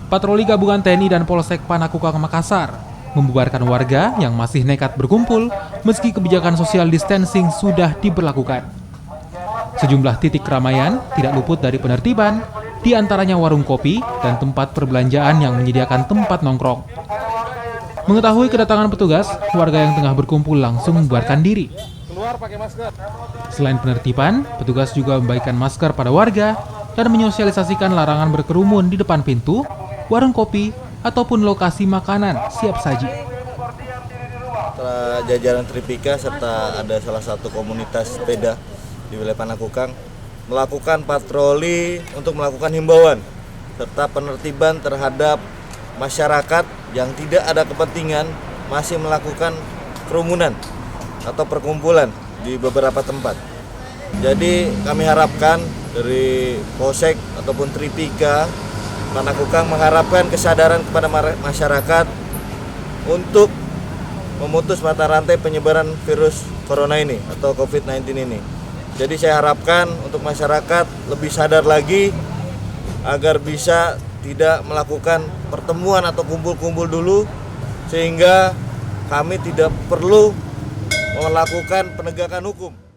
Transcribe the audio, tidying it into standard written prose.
Patroli gabungan TNI dan Polsek Panakukang Makassar membubarkan warga yang masih nekat berkumpul meski kebijakan social distancing sudah diberlakukan. Sejumlah titik keramaian tidak luput dari penertiban, di antaranya warung kopi dan tempat perbelanjaan yang menyediakan tempat nongkrong. Mengetahui kedatangan petugas, warga yang tengah berkumpul langsung membubarkan diri. Selain penertiban, petugas juga membagikan masker pada warga dan menyosialisasikan larangan berkerumun di depan pintu, warung kopi, ataupun lokasi makanan siap saji. Setelah jajaran Tripika serta ada salah satu komunitas sepeda di wilayah Panakukang melakukan patroli untuk melakukan himbauan serta penertiban terhadap masyarakat yang tidak ada kepentingan masih melakukan kerumunan atau perkumpulan di beberapa tempat. Jadi kami harapkan dari Polsek ataupun Tripika Panakukang mengharapkan kesadaran kepada masyarakat untuk memutus mata rantai penyebaran virus corona ini atau COVID-19 ini. Jadi saya harapkan untuk masyarakat lebih sadar lagi agar bisa tidak melakukan pertemuan atau kumpul-kumpul dulu sehingga kami tidak perlu melakukan penegakan hukum.